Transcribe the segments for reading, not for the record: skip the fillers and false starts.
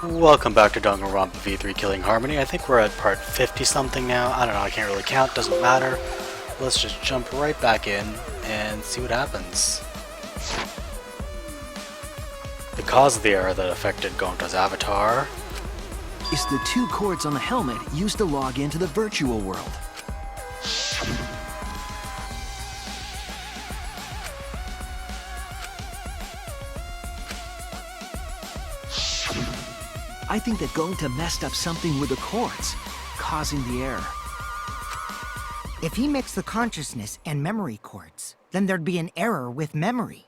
Welcome back to Danganronpa V3 Killing Harmony. I think we're at part 50 something now. I don't know, I can't really count, doesn't matter. Let's just jump right back in and see what happens. The cause of the error that affected Gonta's avatar is the two cords on the helmet used to log into the virtual world. I think that Gonta messed up something with the cords, causing the error. If he mixed the consciousness and memory cords, then there'd be an error with memory.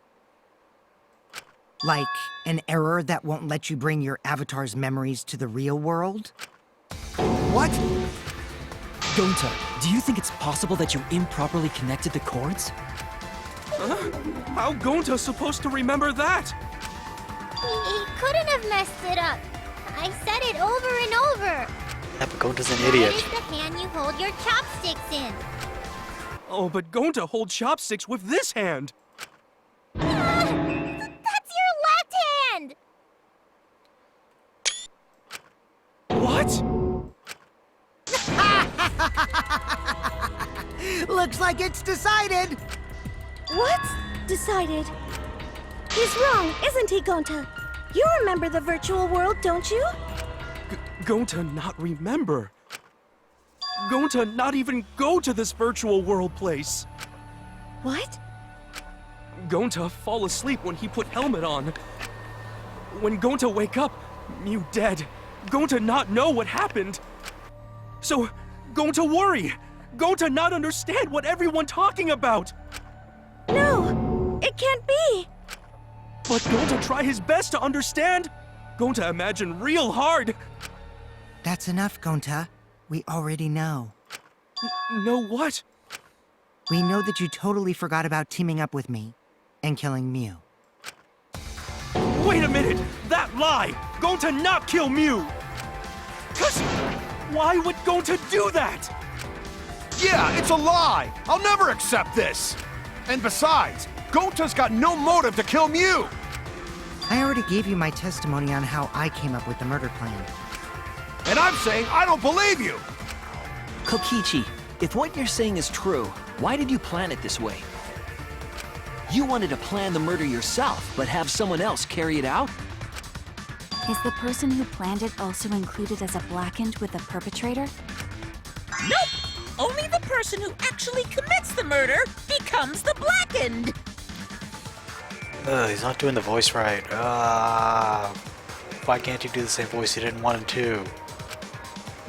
Like an error that won't let you bring your avatar's memories to the real world? What? Gonta, do you think it's possible that you improperly connected the cords? How Gonta's supposed to remember that? He couldn't have messed it up. I said it over and over. Yeah, but Gonta's an idiot. That is the hand you hold your chopsticks in. Oh, but Gonta holds chopsticks with this hand. That's your left hand! What? Looks like it's decided! What? Decided? He's wrong, isn't he, Gonta? You remember the virtual world, don't you? Gonta not remember. Gonta not even go to this virtual world place. What? Gonta fall asleep when he put helmet on. When Gonta wake up, Mew dead. Gonta not know what happened. So, Gonta worry. Gonta not understand what everyone talking about. No, it can't be. But Gonta try his best to understand. Gonta imagine real hard. That's enough, Gonta. We already know. Know what? We know that you totally forgot about teaming up with me and killing Mew. Wait a minute! That lie! Gonta not kill Mew! Why would Gonta do that? Yeah, it's a lie! I'll never accept this! And besides, Gonta's got no motive to kill Mew! I already gave you my testimony on how I came up with the murder plan. And I'm saying I don't believe you! Kokichi, if what you're saying is true, why did you plan it this way? You wanted to plan the murder yourself, but have someone else carry it out? Is the person who planned it also included as a blackened with the perpetrator? Nope! Only the person who actually commits the murder becomes the blackened! He's not doing the voice right. Why can't you do the same voice you did in 1 and 2?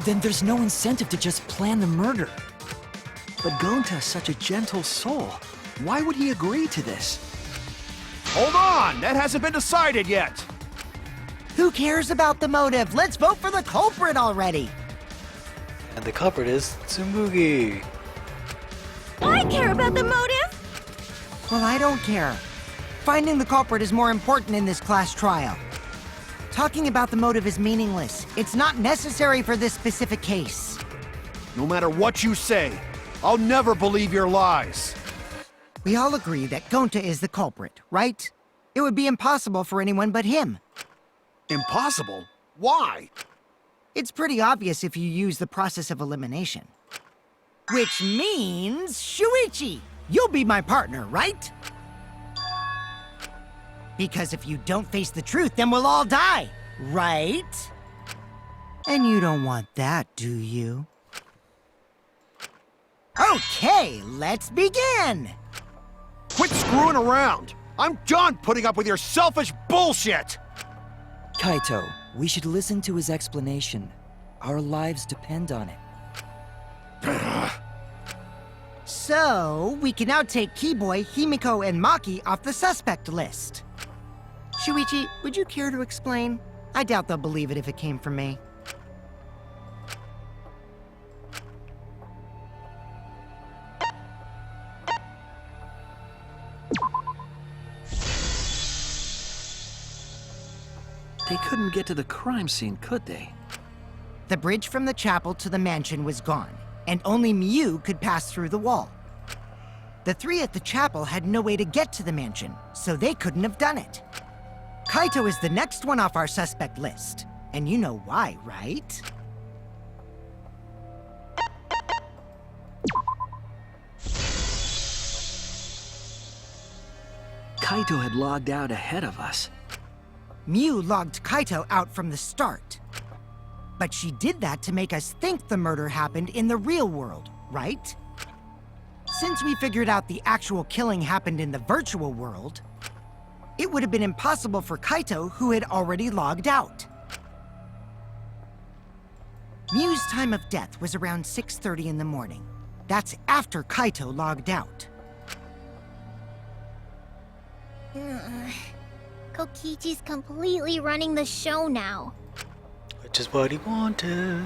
Then there's no incentive to just plan the murder. But Gonta's such a gentle soul. Why would he agree to this? Hold on! That hasn't been decided yet! Who cares about the motive? Let's vote for the culprit already! And the culprit is Tsumugi. I care about the motive! Well, I don't care. Finding the culprit is more important in this class trial. Talking about the motive is meaningless. It's not necessary for this specific case. No matter what you say, I'll never believe your lies. We all agree that Gonta is the culprit, right? It would be impossible for anyone but him. Impossible? Why? It's pretty obvious if you use the process of elimination. Which means, Shuichi, you'll be my partner, right? Because if you don't face the truth, then we'll all die, right? And you don't want that, do you? Okay, let's begin! Quit screwing around! I'm done putting up with your selfish bullshit! Kaito, we should listen to his explanation. Our lives depend on it. So, we can now take Keyboy, Himiko, and Maki off the suspect list. Shuichi, would you care to explain? I doubt they'll believe it if it came from me. They couldn't get to the crime scene, could they? The bridge from the chapel to the mansion was gone, and only Mew could pass through the wall. The three at the chapel had no way to get to the mansion, so they couldn't have done it. Kaito is the next one off our suspect list. And you know why, right? Kaito had logged out ahead of us. Miu logged Kaito out from the start. But she did that to make us think the murder happened in the real world, right? Since we figured out the actual killing happened in the virtual world, it would have been impossible for Kaito, who had already logged out. Miu's time of death was around 6:30 in the morning. That's after Kaito logged out. Kokichi's completely running the show now. Which is what he wanted.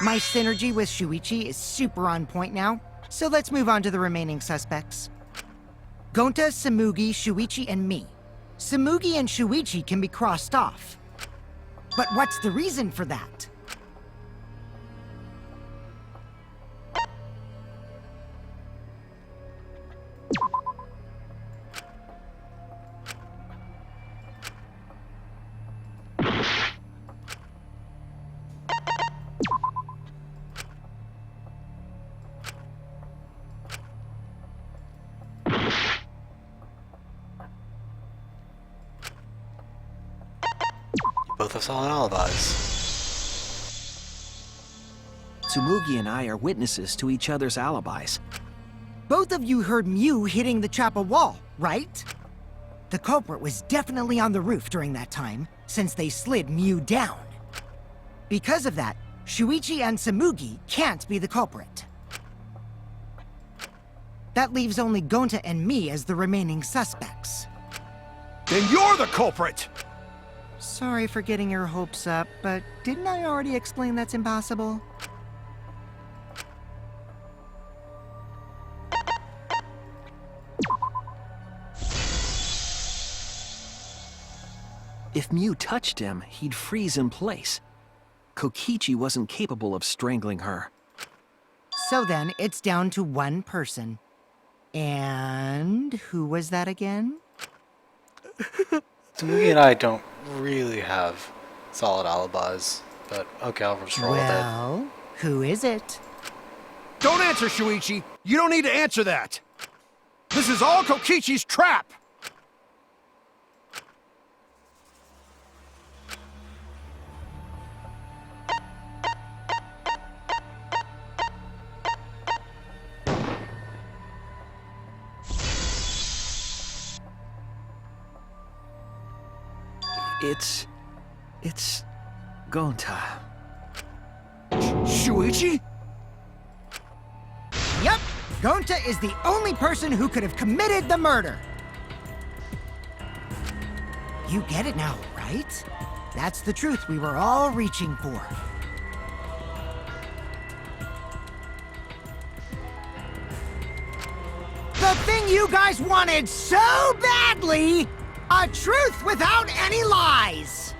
My synergy with Shuichi is super on point now, so let's move on to the remaining suspects. Gonta, Samugi, Shuichi, and me. Samugi and Shuichi can be crossed off. But what's the reason for that? Both have solid alibis. Tsumugi and I are witnesses to each other's alibis. Both of you heard Miu hitting the chapel wall, right? The culprit was definitely on the roof during that time, since they slid Miu down. Because of that, Shuichi and Samugi can't be the culprit. That leaves only Gonta and me as the remaining suspects. Then you're the culprit! Sorry for getting your hopes up, but didn't I already explain that's impossible? If Miu touched him, he'd freeze in place. Kokichi wasn't capable of strangling her. So then, it's down to one person. And who was that again? Tsumugi and I don't really have solid alibis, but okay, I'll just roll with it. Well, who is it? Don't answer, Shuichi! You don't need to answer that! This is all Kokichi's trap! It's Gonta. Shuichi? Yep, Gonta is the only person who could have committed the murder. You get it now, right? That's the truth we were all reaching for. The thing you guys wanted so badly! A truth without any lies!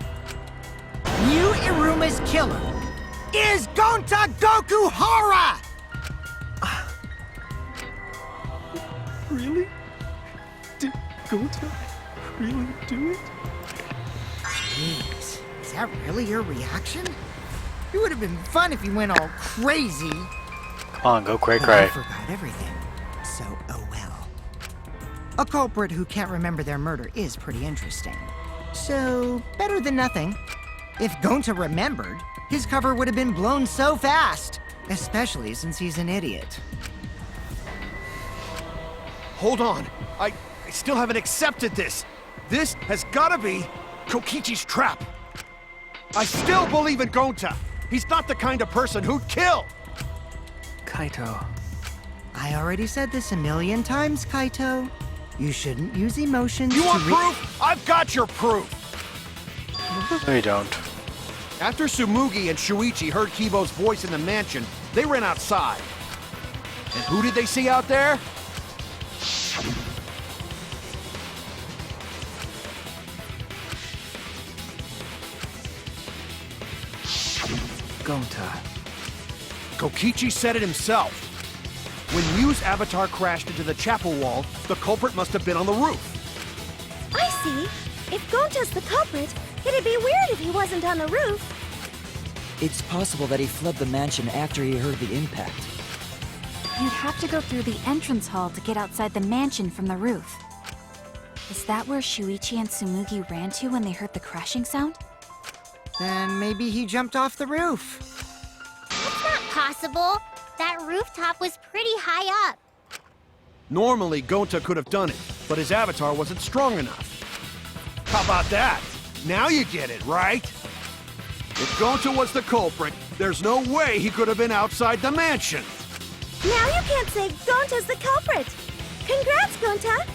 Yu Iruma's killer is Gonta Gokuhara! Really? Did Gonta really do it? Jeez, is that really your reaction? It would have been fun if you went all crazy. Come on, go cray But cray. I forgot everything, so oh well. A culprit who can't remember their murder is pretty interesting. So, better than nothing. If Gonta remembered, his cover would have been blown so fast. Especially since he's an idiot. Hold on. I still haven't accepted this. This has gotta be Kokichi's trap. I still believe in Gonta. He's not the kind of person who'd kill. Kaito. I already said this a million times, Kaito. You shouldn't use emotions You to want proof? I've got your proof. No, you don't. After Tsumugi and Shuichi heard Kibo's voice in the mansion, they ran outside. And who did they see out there? Gonta. Kokichi said it himself. When Miu's avatar crashed into the chapel wall, the culprit must have been on the roof. I see. If Gonta's the culprit, it'd be weird if he wasn't on the roof. It's possible that he fled the mansion after he heard the impact. You'd have to go through the entrance hall to get outside the mansion from the roof. Is that where Shuichi and Tsumugi ran to when they heard the crashing sound? Then maybe he jumped off the roof. That's not possible. That rooftop was pretty high up. Normally, Gonta could have done it, but his avatar wasn't strong enough. How about that? Now you get it, right? If Gonta was the culprit, there's no way he could have been outside the mansion. Now you can't say Gonta's the culprit. Congrats, Gonta!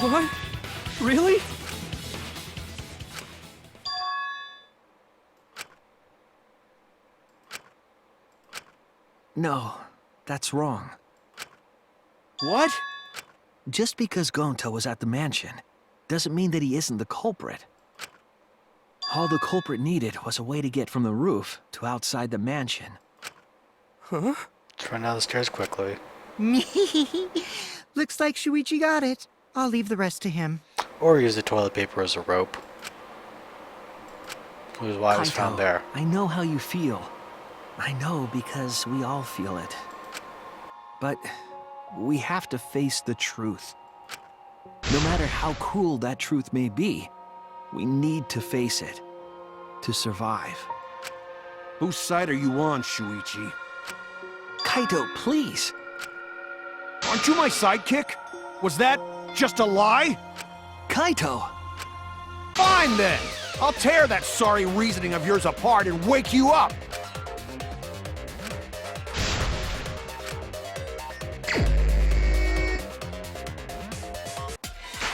What? Really? No, that's wrong. What? Just because Gonta was at the mansion doesn't mean that he isn't the culprit. All the culprit needed was a way to get from the roof to outside the mansion. Huh? Let's run down the stairs quickly. Looks like Shuichi got it. I'll leave the rest to him. Or use the toilet paper as a rope. Which is why it was found Kaito, there. I know how you feel. I know because we all feel it. But we have to face the truth. No matter how cruel that truth may be, we need to face it to survive. Whose side are you on, Shuichi? Kaito, please. Aren't you my sidekick? Was that just a lie? Kaito! Fine then! I'll tear that sorry reasoning of yours apart and wake you up!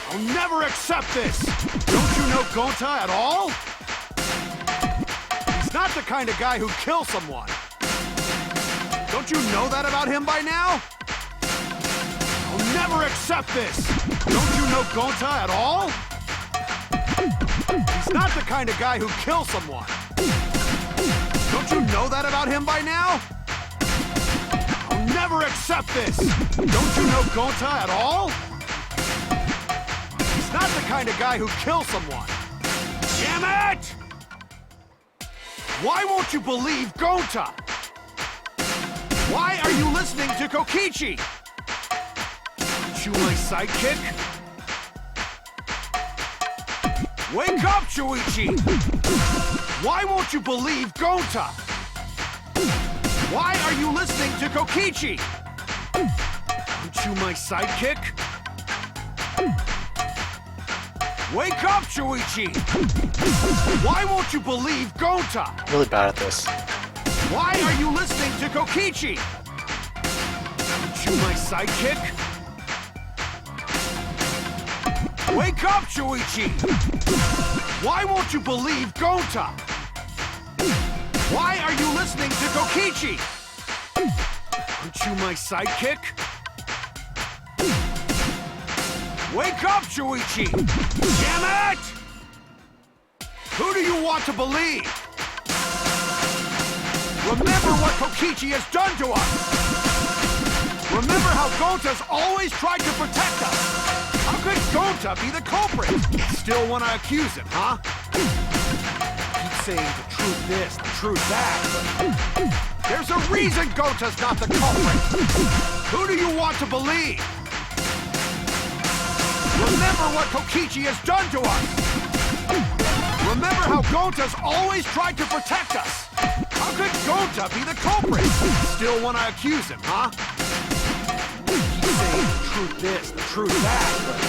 I'll never accept this! Don't you know Gonta at all? He's not the kind of guy who kills someone. Don't you know that about him by now? I'll never accept this! Don't you know Gonta at all? He's not the kind of guy who kills someone. Don't you know that about him by now? I'll never accept this! Don't you know Gonta at all? He's not the kind of guy who kills someone. Damn it! Why won't you believe Gonta? Why are you listening to Kokichi? Aren't you my sidekick? Wake up, Shuichi! Why won't you believe Gonta? Why are you listening to Kokichi? Aren't you my sidekick? Wake up, Shuichi! Why won't you believe Gonta? Really bad at this. Why are you listening to Kokichi? Aren't you my sidekick? Wake up, Shuichi! Why won't you believe Gonta? Why are you listening to Kokichi? Aren't you my sidekick? Wake up, Shuichi! Damn it! Who do you want to believe? Remember what Kokichi has done to us! Remember how Gonta's always tried to protect us! How could Gonta be the culprit? Still want to accuse him, huh? Keep saying the truth this, the truth that, but there's a reason Gonta's not the culprit! Who do you want to believe? Remember what Kokichi has done to us! Remember how Gonta's always tried to protect us! How could Gonta be the culprit? Still want to accuse him, huh? Keep saying the truth this, the truth that, but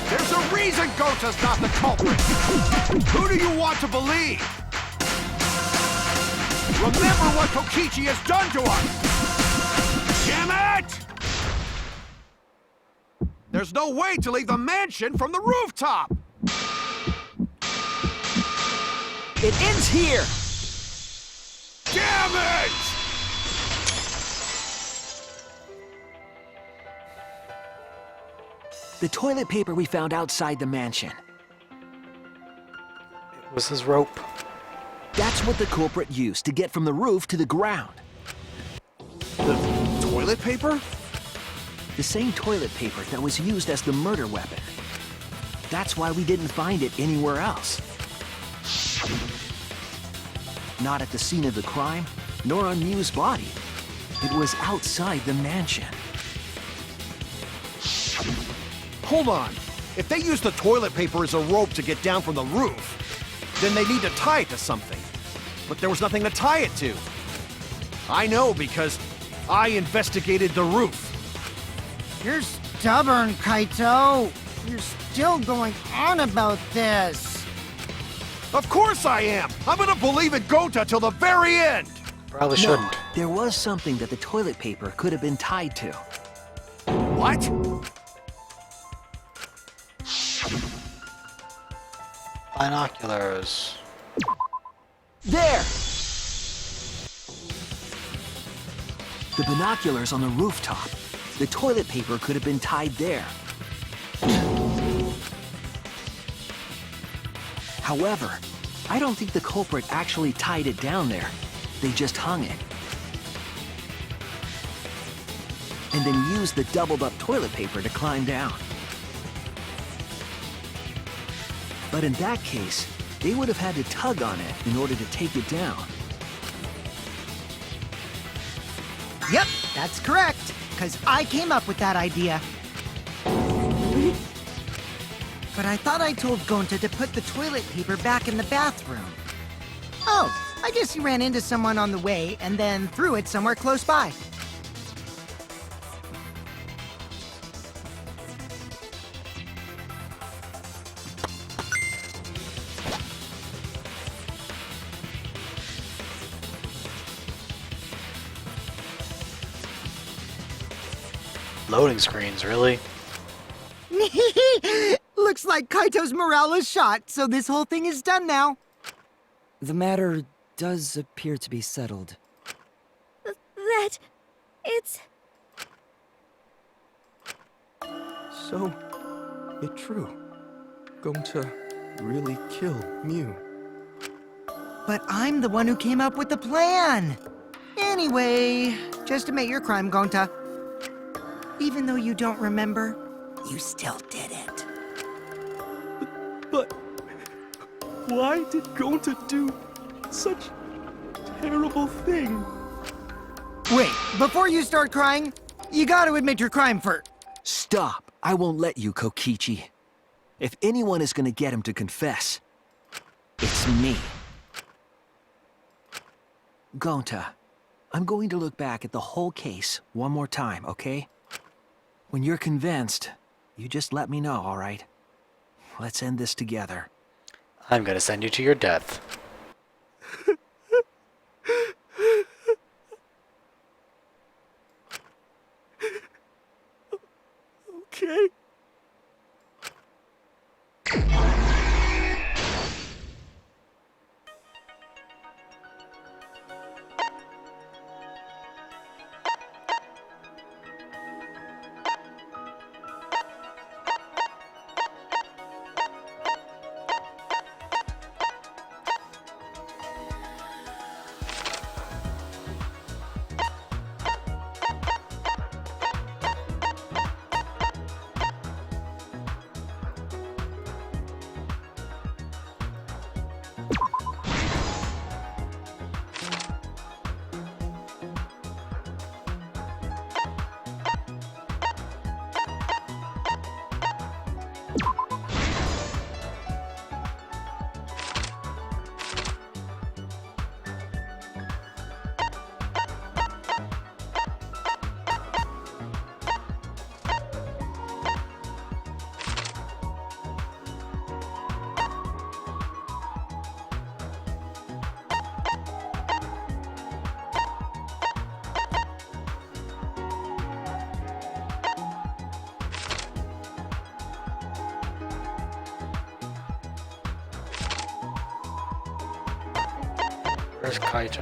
there's a reason Gonta's not the culprit! Who do you want to believe? Remember what Kokichi has done to us! Damn it! There's no way to leave the mansion from the rooftop! It ends here! Damn it! The toilet paper we found outside the mansion. It was his rope. That's what the culprit used to get from the roof to the ground. The toilet paper? The same toilet paper that was used as the murder weapon. That's why we didn't find it anywhere else. Not at the scene of the crime, nor on Miu's body. It was outside the mansion. Hold on. If they use the toilet paper as a rope to get down from the roof, then they need to tie it to something. But there was nothing to tie it to. I know because I investigated the roof. You're stubborn, Kaito. You're still going on about this. Of course I am! I'm gonna believe in Gonta till the very end! Probably No, shouldn't. there was something that the toilet paper could have been tied to. What? Binoculars. There! The binoculars on the rooftop. The toilet paper could have been tied there. However, I don't think the culprit actually tied it down there. They just hung it. And then used the doubled up toilet paper to climb down. But in that case, they would have had to tug on it in order to take it down. Yep, that's correct. Because I came up with that idea. But I thought I told Gonta to put the toilet paper back in the bathroom. Oh, I guess he ran into someone on the way and then threw it somewhere close by. Loading screens, really? Looks like Kaito's morale is shot, so this whole thing is done now. The matter does appear to be settled. That... it's... So, it true. Going to really kill Miu. But I'm the one who came up with the plan. Anyway, just admit your crime, Gonta. Even though you don't remember, you still did it. But why did Gonta do such a terrible thing? Wait, before you start crying, you gotta admit your crime first. Stop! I won't let you, Kokichi. If anyone is gonna get him to confess, it's me. Gonta, I'm going to look back at the whole case one more time, okay? When you're convinced, you just let me know, all right? Let's end this together. I'm gonna send you to your death. Okay. Where's Kaito?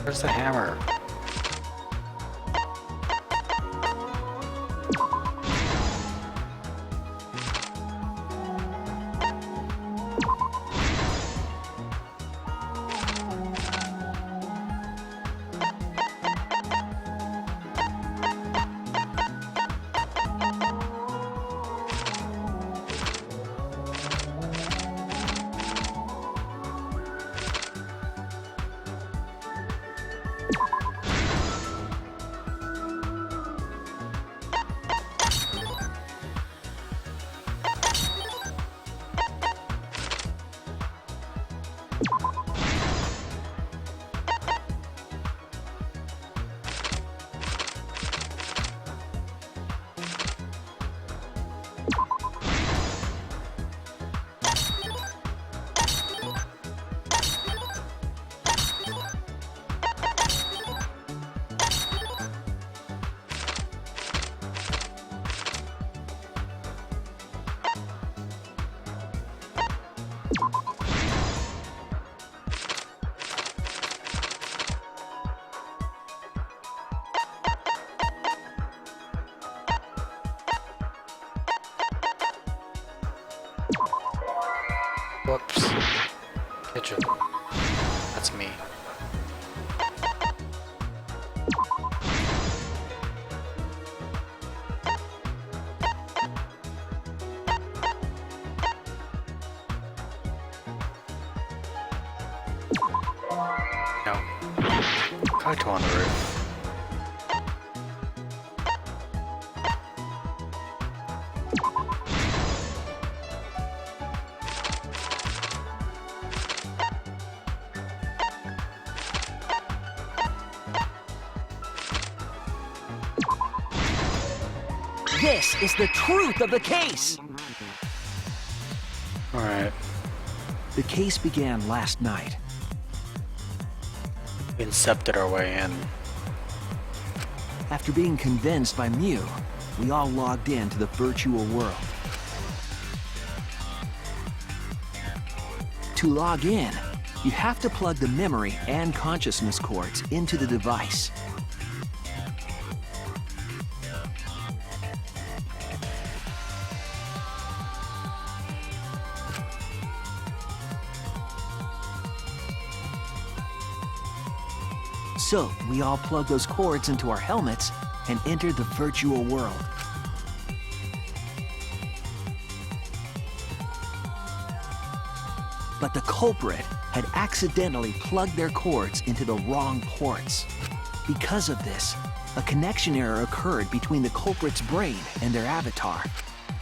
Where's the hammer? Whoops. Kitchen. That's me. No. Kaito on the roof. This is the truth of the case! Alright. The case began last night. We incepted our way in. After being convinced by Mew, we all logged in to the virtual world. To log in, you have to plug the memory and consciousness cords into the device. So, we all plugged those cords into our helmets and entered the virtual world. But the culprit had accidentally plugged their cords into the wrong ports. Because of this, a connection error occurred between the culprit's brain and their avatar.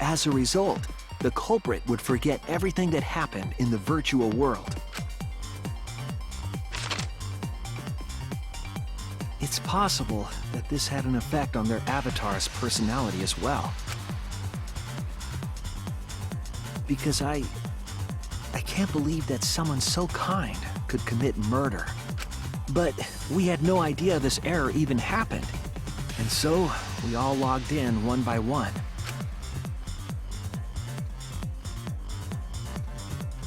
As a result, the culprit would forget everything that happened in the virtual world. It's possible that this had an effect on their avatar's personality as well. Because I can't believe that someone so kind could commit murder. But we had no idea this error even happened. And so, we all logged in one by one.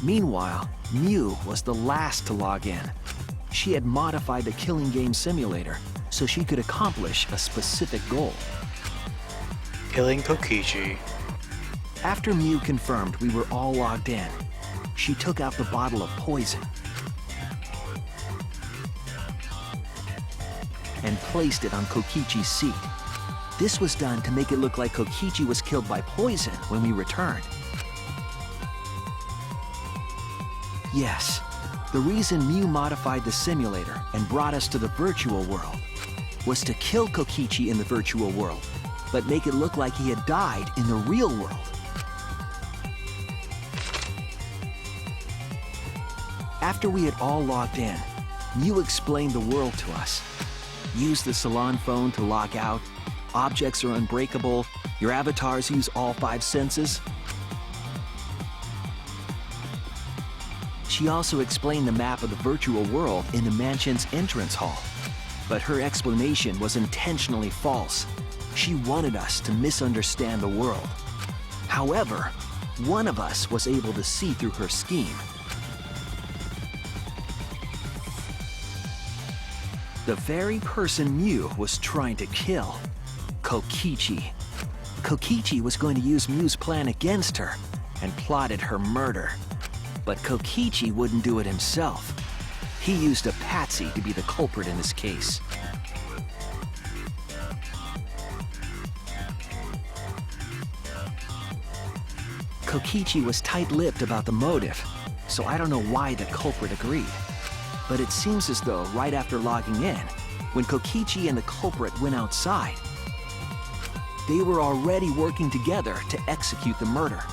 Meanwhile, Mew was the last to log in. She had modified the killing game simulator so she could accomplish a specific goal. Killing Kokichi. After Mew confirmed we were all logged in, she took out the bottle of poison and placed it on Kokichi's seat. This was done to make it look like Kokichi was killed by poison when we returned. Yes, the reason Mew modified the simulator and brought us to the virtual world was to kill Kokichi in the virtual world, but make it look like he had died in the real world. After we had all logged in, Mew explained the world to us. Use the salon phone to log out, objects are unbreakable, your avatars use all 5 senses. She also explained the map of the virtual world in the mansion's entrance hall. But her explanation was intentionally false. She wanted us to misunderstand the world. However, one of us was able to see through her scheme. The very person Mew was trying to kill, Kokichi. Kokichi was going to use Mew's plan against her and plotted her murder. But Kokichi wouldn't do it himself. He used a patsy to be the culprit in this case. Kokichi was tight-lipped about the motive, so I don't know why the culprit agreed. But it seems as though right after logging in, when Kokichi and the culprit went outside, they were already working together to execute the murder.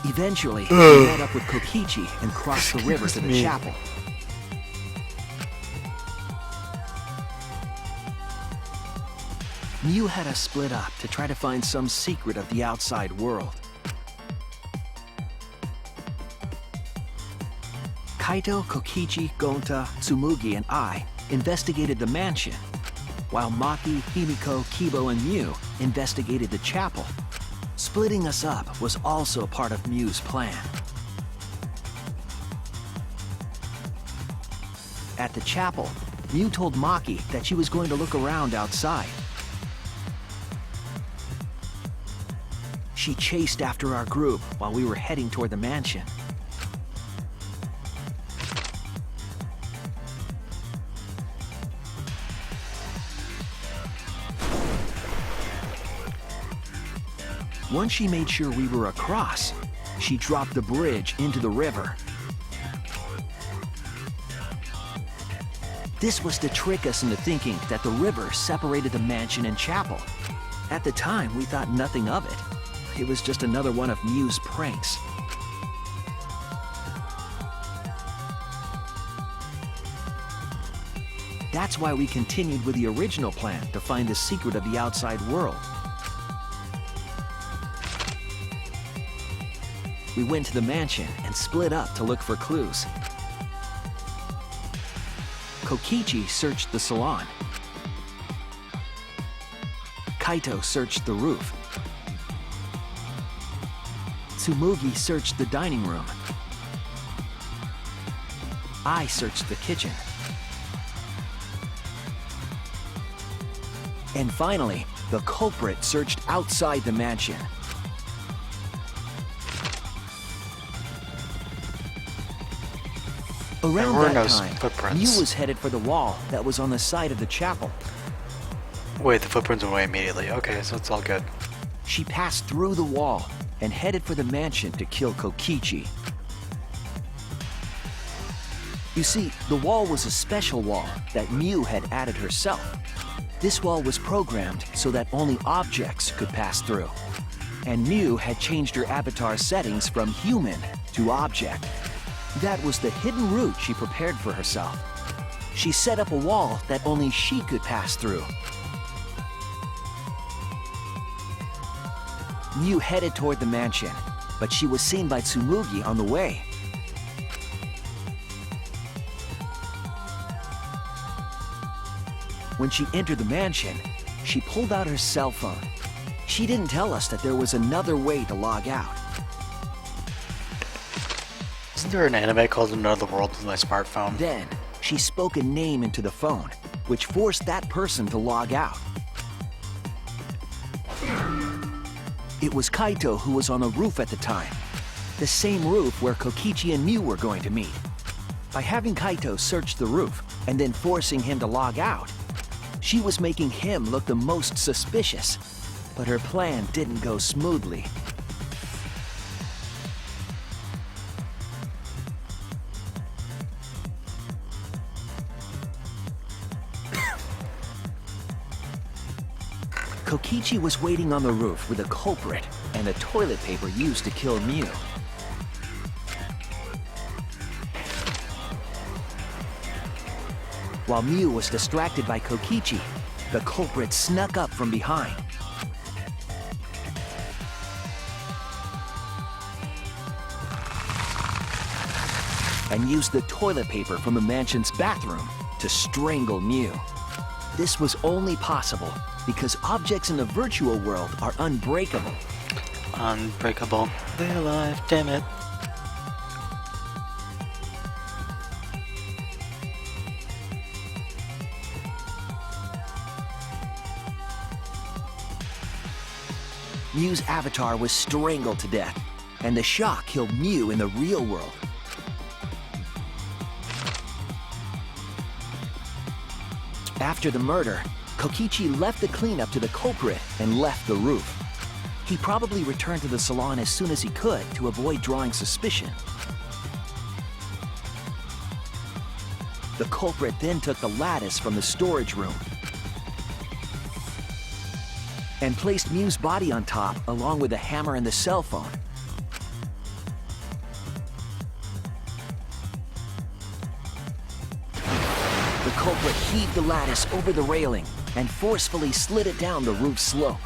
Eventually, we met up with Kokichi and crossed the river to the chapel. Mew had us split up to try to find some secret of the outside world. Kaito, Kokichi, Gonta, Tsumugi, and I investigated the mansion, while Maki, Himiko, Kibo, and Mew investigated the chapel. Splitting us up was also part of Mew's plan. At the chapel, Mew told Maki that she was going to look around outside. She chased after our group while we were heading toward the mansion. Once she made sure we were across, she dropped the bridge into the river. This was to trick us into thinking that the river separated the mansion and chapel. At the time, we thought nothing of it. It was just another one of Mew's pranks. That's why we continued with the original plan to find the secret of the outside world. We went to the mansion and split up to look for clues. Kokichi searched the salon. Kaito searched the roof. Tsumugi searched the dining room. I searched the kitchen. And finally, the culprit searched outside the mansion. Around were that no time, footprints. Mew was headed for the wall that was on the side of the chapel. Wait, the footprints went away immediately. Okay, so it's all good. She passed through the wall and headed for the mansion to kill Kokichi. You see, the wall was a special wall that Mew had added herself. This wall was programmed so that only objects could pass through. And Mew had changed her avatar settings from human to object. That was the hidden route she prepared for herself. She set up a wall that only she could pass through. Mew headed toward the mansion, but she was seen by Tsumugi on the way. When she entered the mansion, she pulled out her cell phone. She didn't tell us that there was another way to log out. Isn't there an anime called Another World with my smartphone? Then, she spoke a name into the phone, which forced that person to log out. It was Kaito who was on the roof at the time, the same roof where Kokichi and Mew were going to meet. By having Kaito search the roof and then forcing him to log out, she was making him look the most suspicious, but her plan didn't go smoothly. Kokichi was waiting on the roof with a culprit and the toilet paper used to kill Mew. While Mew was distracted by Kokichi, the culprit snuck up from behind. And used the toilet paper from the mansion's bathroom to strangle Mew. This was only possible because objects in the virtual world are unbreakable. Unbreakable. They're alive, damn it. Mew's avatar was strangled to death, and the shock killed Mew in the real world. After the murder, Kokichi left the cleanup to the culprit and left the roof. He probably returned to the salon as soon as he could to avoid drawing suspicion. The culprit then took the lattice from the storage room and placed Mew's body on top along with the hammer and the cell phone. The culprit heaved the lattice over the railing and forcefully slid it down the roof slope.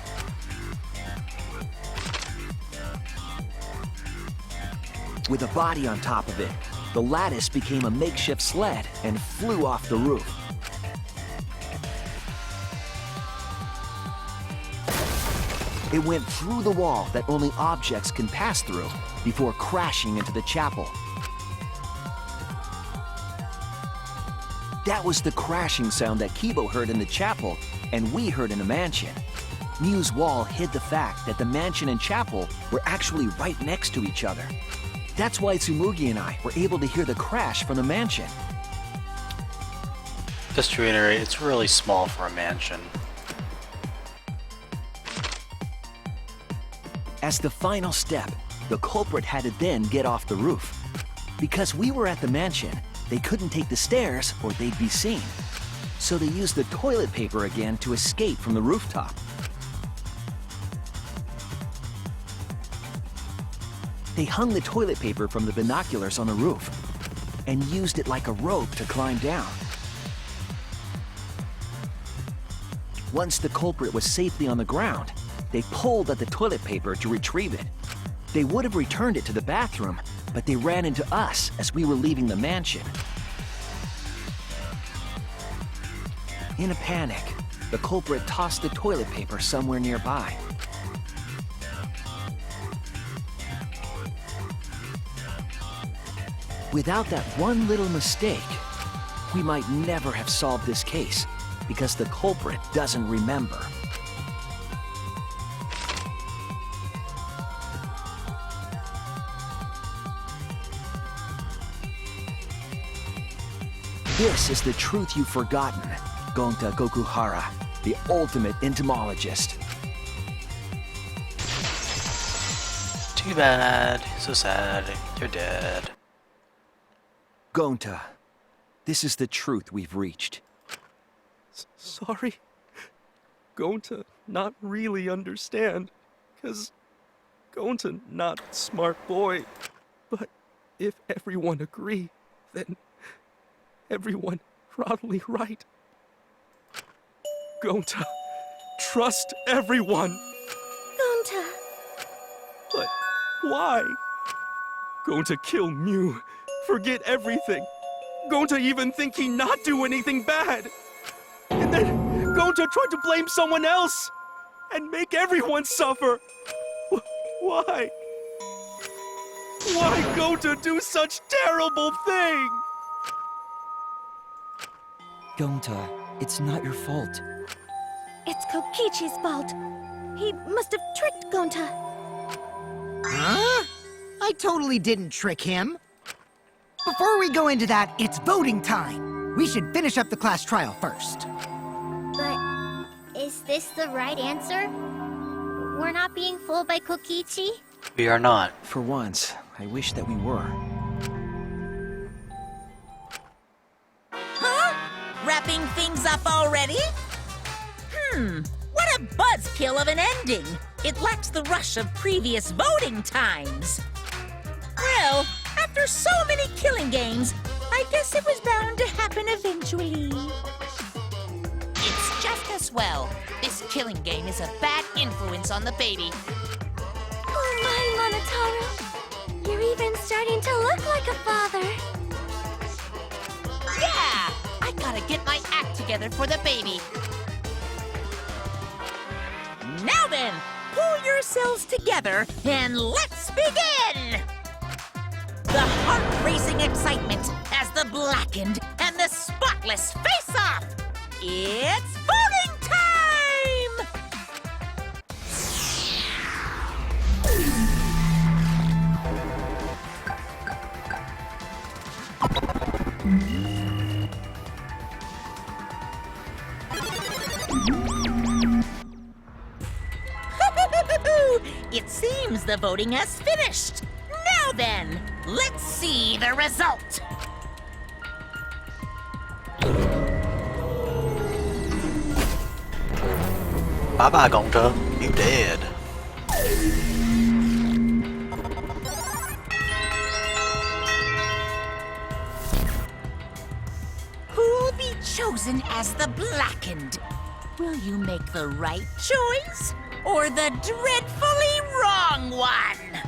With a body on top of it, the lattice became a makeshift sled and flew off the roof. It went through the wall that only objects can pass through before crashing into the chapel. That was the crashing sound that Kibo heard in the chapel and we heard in the mansion. Mew's wall hid the fact that the mansion and chapel were actually right next to each other. That's why Tsumugi and I were able to hear the crash from the mansion. Just to reiterate, it's really small for a mansion. As the final step, the culprit had to then get off the roof. Because we were at the mansion, they couldn't take the stairs or they'd be seen. So they used the toilet paper again to escape from the rooftop. They hung the toilet paper from the binoculars on the roof and used it like a rope to climb down. Once the culprit was safely on the ground, they pulled at the toilet paper to retrieve it. They would have returned it to the bathroom, but they ran into us as we were leaving the mansion. In a panic, the culprit tossed the toilet paper somewhere nearby. Without that one little mistake, we might never have solved this case because the culprit doesn't remember. This is the truth you've forgotten, Gonta Gokuhara, the ultimate entomologist. Too bad. So sad. You're dead. Gonta, this is the truth we've reached. Sorry. Gonta not really understand, 'cause Gonta not smart boy. But if everyone agree, then everyone probably right. Gonta, trust everyone. Gonta. But why? Gonta kill Mew, forget everything. Gonta even think he not do anything bad. And then Gonta tried to blame someone else and make everyone suffer. Why? Why Gonta do such terrible thing? Gonta, it's not your fault. It's Kokichi's fault. He must have tricked Gonta. Huh? I totally didn't trick him. Before we go into that, it's voting time. We should finish up the class trial first. But is this the right answer? We're not being fooled by Kokichi? We are not. For once, I wish that we were. Huh? Wrapping things up already? What a buzzkill of an ending! It lacks the rush of previous voting times. Well, after so many killing games, I guess it was bound to happen eventually. It's just as well. This killing game is a bad influence on the baby. Oh my, Monotaro. You're even starting to look like a father. Yeah! I gotta get my act together for the baby. Now then, pull yourselves together and let's begin! The heart-racing excitement as the blackened and the spotless face off! It's voting time! It seems the voting has finished. Now then, let's see the result. Bye-bye, Gonta. You dead. Who'll be chosen as the blackened? Will you make the right choice or the dreadfully wrong one?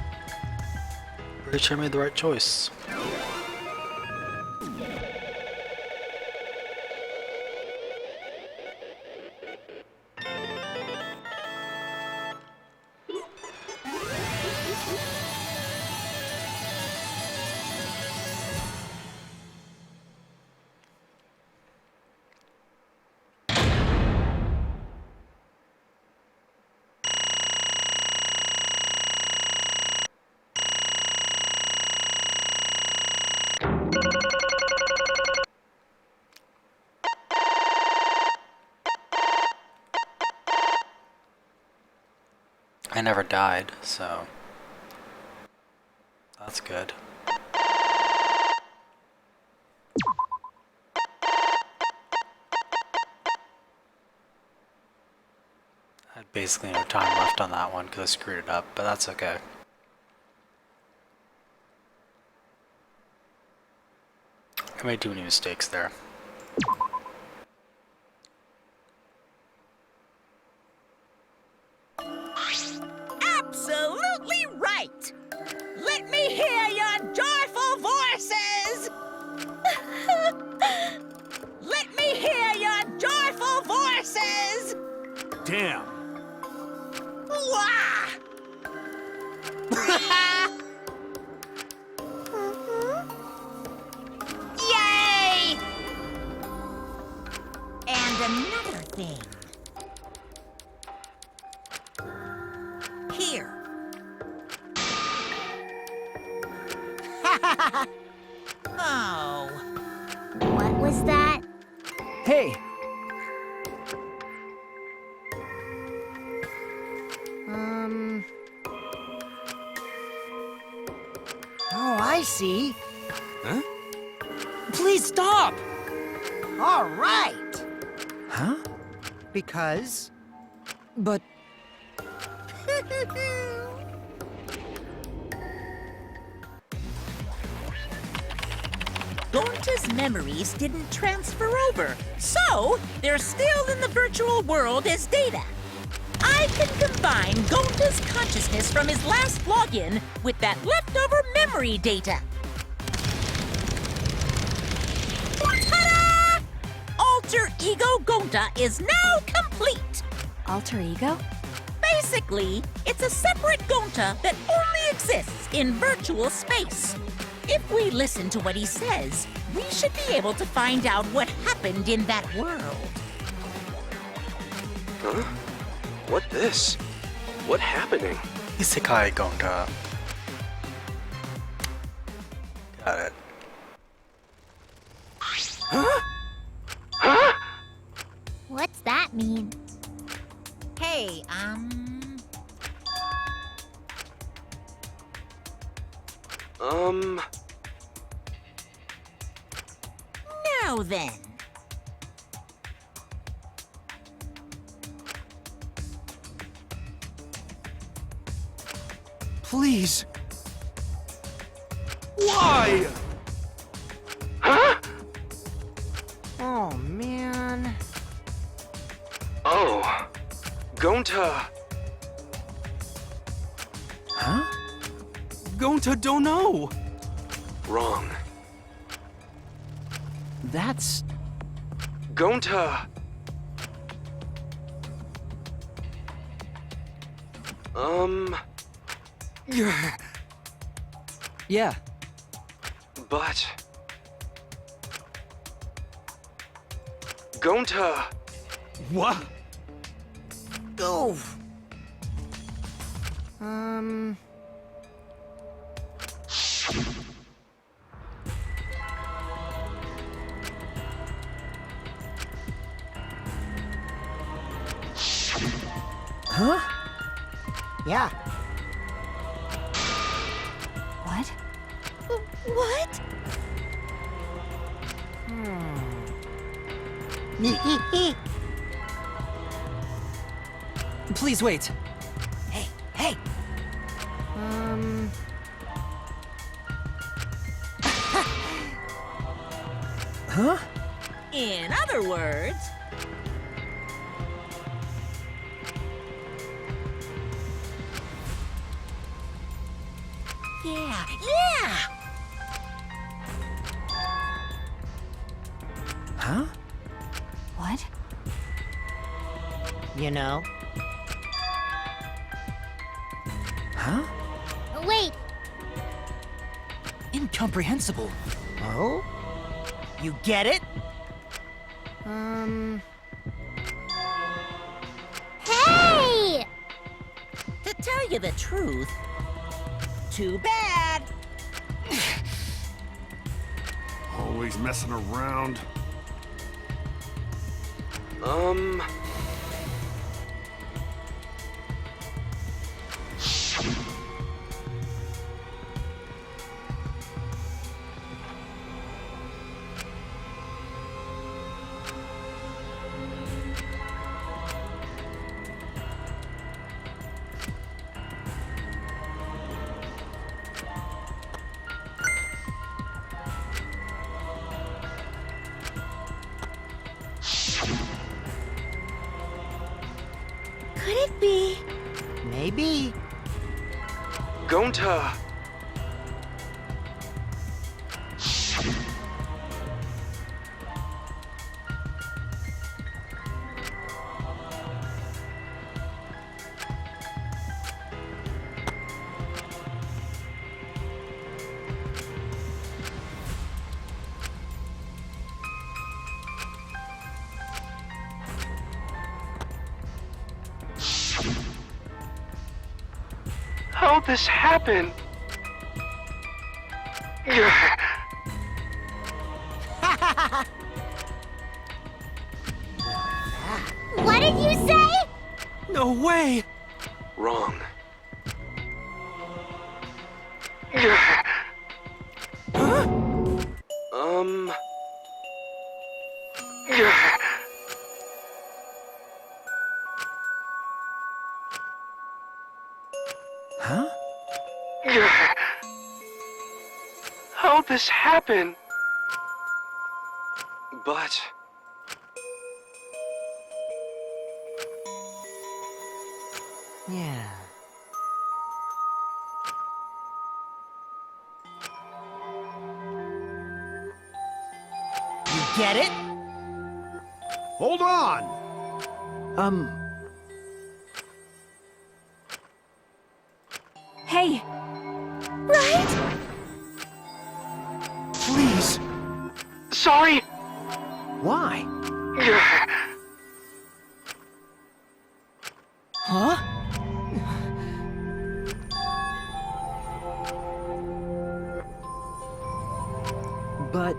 Pretty sure I made the right choice. I never died, so that's good. I had basically no time left on that one because I screwed it up, but that's okay. I made too many mistakes there. Absolutely right! Let me hear your joyful voices! Let me hear your joyful voices! Damn. Wah! Yay! And another thing. Here. Oh. What was that? Hey, Oh, I see. Huh? Please stop! All right. huh? Because But Gonta's memories didn't transfer over, so they're still in the virtual world as data. I can combine Gonta's consciousness from his last login with that leftover memory data. Ta-da! Alter Ego Gonta is now complete. Alter ego? Basically, it's a separate Gonta that only exists in virtual space. If we listen to what he says, we should be able to find out what happened in that world. Huh? What this? What happening? Isekai Gonta. Got it. What's that mean? Hey, Now then. Please. Why? oh man. Oh. Gonta. Huh? Gonta don't know. Wrong. That's... Gonta. Yeah. But... Gonta. What? Oh. Huh? Yeah. What? What? Please wait. Hey, hey. Huh? In other words, yeah. Huh? What? You know. Huh? Wait, Incomprehensible. Oh? You get it? hey! To tell you the truth, too bad. Always messing around. Could it be? Maybe. Gonta! How'd this happen? What did you say? No way! Wrong. Huh? How'd this happen? But... Yeah. You get it? Hold on! Hey, Right? Please! Sorry! Why? Huh? But...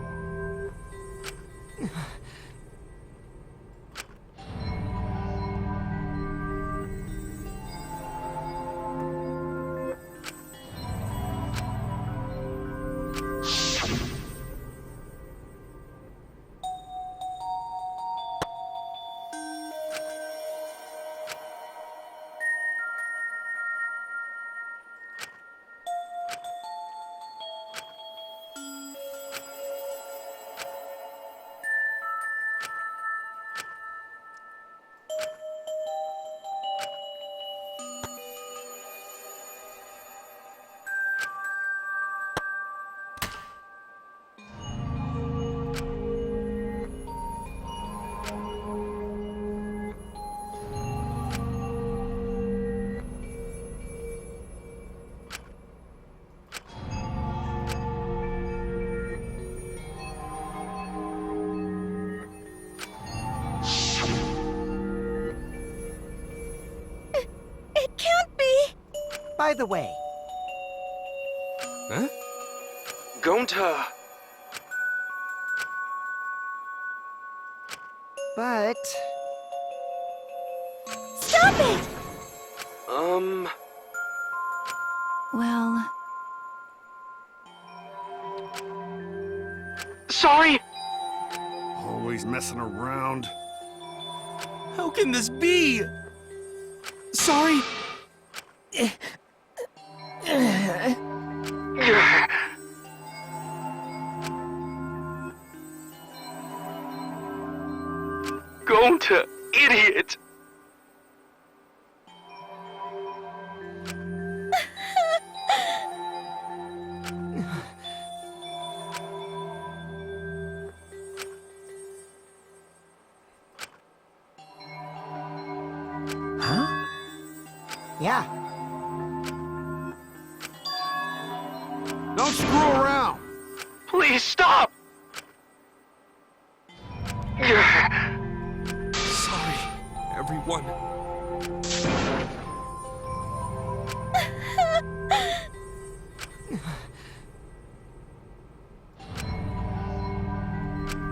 It can't be! By the way, Huh? Gonta! but... Stop it! well, Sorry! Always messing around. How can this be? Sorry! Gonta, idiot! Huh? Yeah. Don't screw around! Please stop! Sorry, everyone.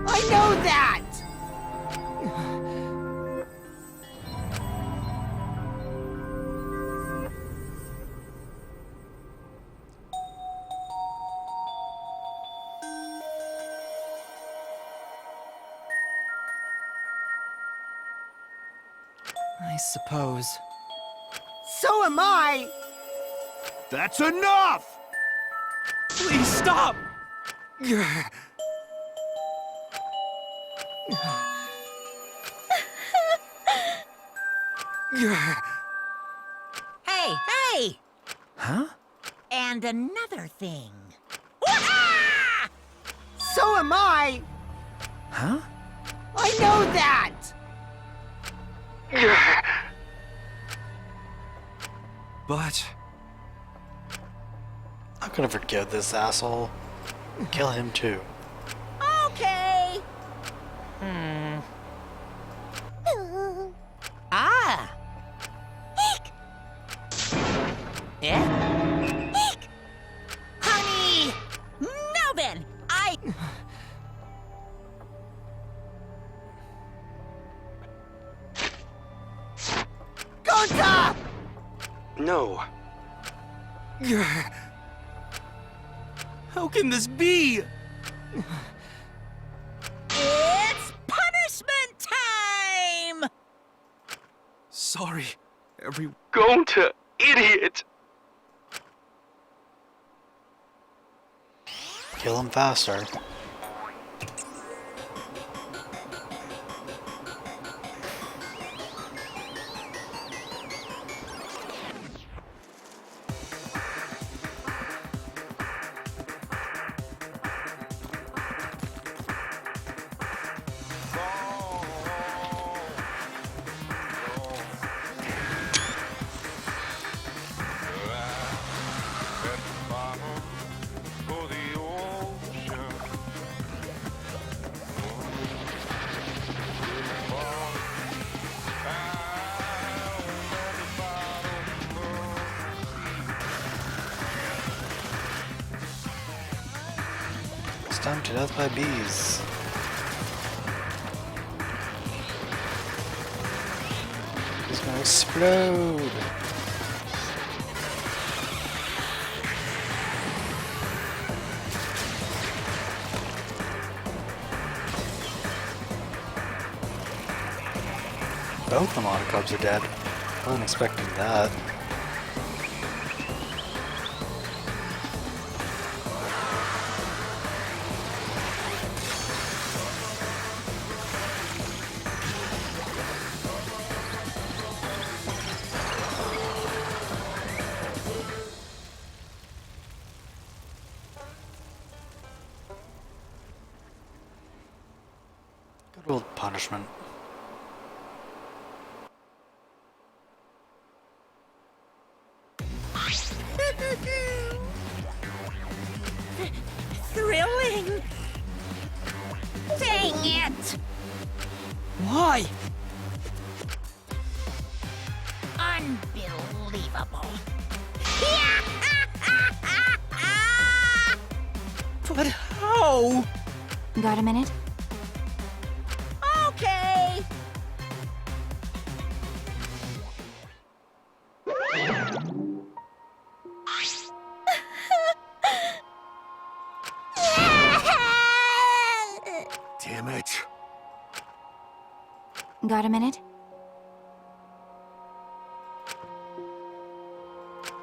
I know that! I suppose. So am I! That's enough! Please stop! Hey, hey! Huh? And another thing. Wah-ha! So am I! Huh? I know that! But... I'm gonna forgive this asshole. Kill him too. Okay. Ah. Eek. Yeah? Eek. Honey. Now then, Gonta! No. How can this be? It's punishment time! Sorry, every Gonta idiot! Kill him faster. Stung to death by bees. He's gonna explode. Both the monocubs are dead. I wasn't expecting that. Good old punishment. Thrilling! Dang it! Why? Unbelievable! But how? Got a minute? Okay! Damn it. Got a minute?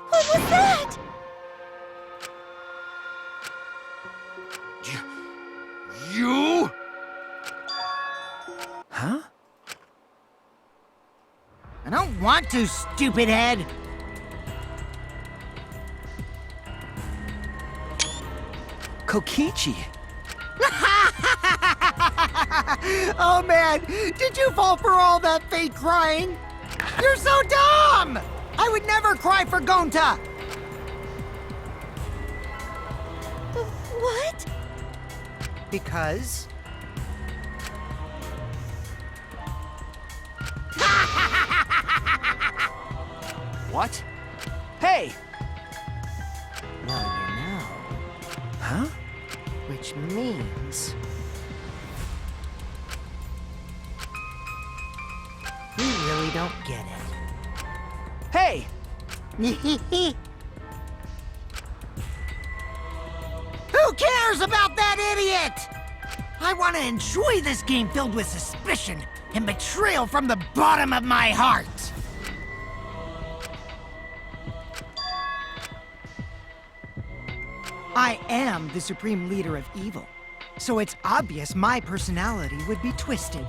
What was that? You? Huh? I don't want to, stupid head! Kokichi! Oh man, did you fall for all that fake crying? You're so dumb! I would never cry for Gonta! What? Because... What? Hey! Well, you know. Huh? Which means... you really don't get it. Hey! Who cares about that idiot? I want to enjoy this game filled with suspicion and betrayal from the bottom of my heart. I am the supreme leader of evil, so it's obvious my personality would be twisted.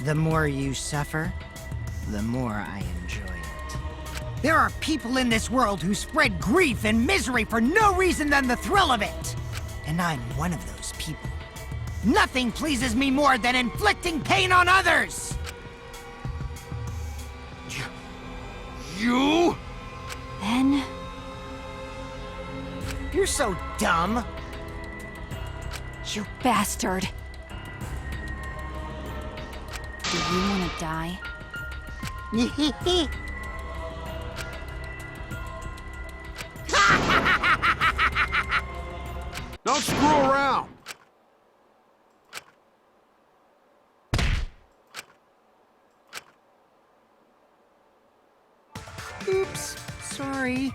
The more you suffer, the more I enjoy it. There are people in this world who spread grief and misery for no reason than the thrill of it. And I'm one of those people. Nothing pleases me more than inflicting pain on others! You? Then... You're so dumb. You bastard! Do you want to die? Don't screw around! Oops, sorry.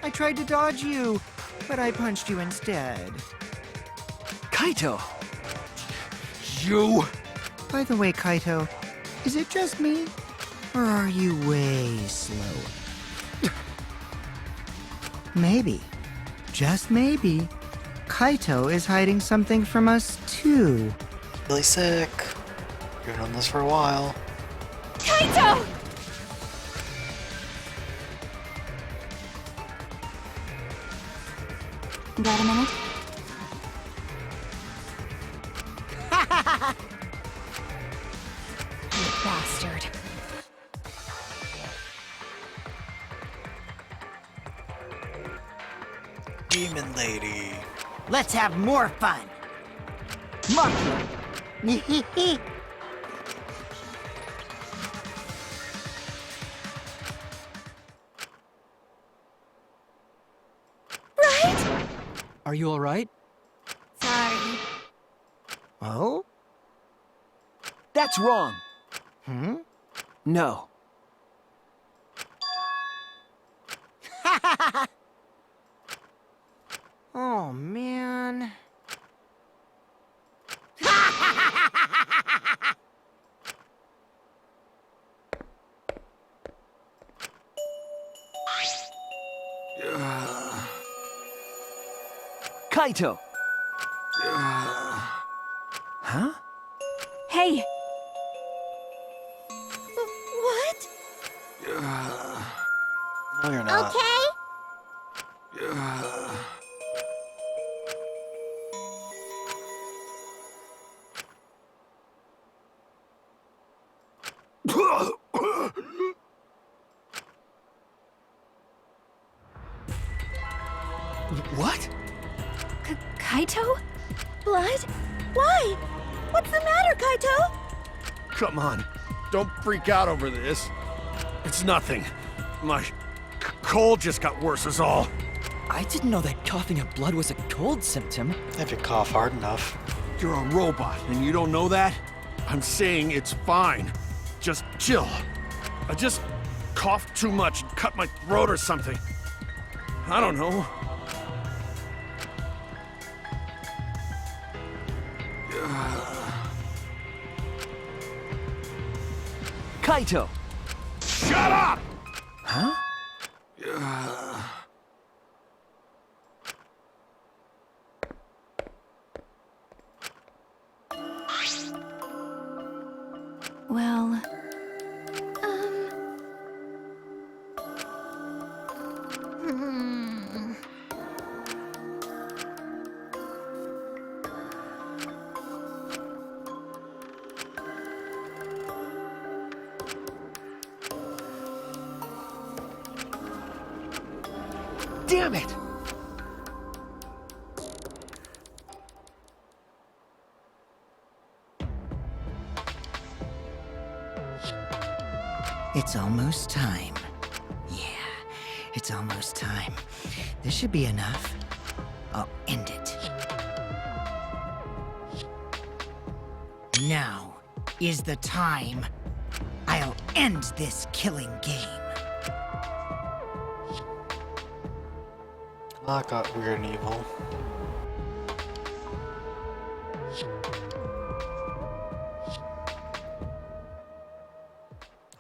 I tried to dodge you, but I punched you instead. Kaito! You? By the way, Kaito, is it just me? Or are you way slower? Maybe, just maybe, Kaito is hiding something from us too. Really sick. You've known this for a while. Kaito! Got a minute? You bastard. Demon Lady. Let's have more fun. Monkey. Right? Are you alright? Sorry. Oh? That's wrong! Hmm? No. Oh, man. Kaito! Huh? Hey! What? No, you're not. Okay? What? Kaito? Blood? Why? What's the matter, Kaito? Come on, don't freak out over this. It's nothing. My cold just got worse is all. I didn't know that coughing up blood was a cold symptom. If you cough hard enough. You're a robot, and you don't know that? I'm saying it's fine. Just chill. I just coughed too much and cut my throat or something. I don't know. Kaito! Shut up! Huh? Well... Damn it! It's almost time. Yeah, it's almost time. This should be enough. I'll end it. Now is the time. I'll end this killing game. That got weird and evil.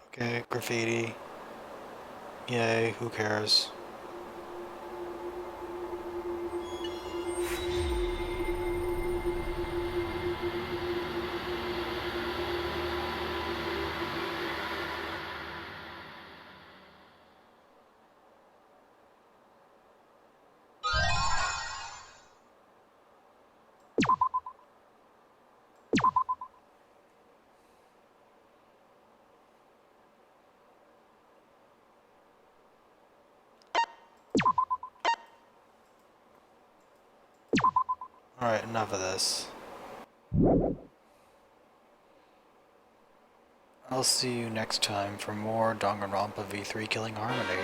Okay, graffiti. Yay, who cares? Alright, enough of this. I'll see you next time for more Danganronpa V3 Killing Harmony.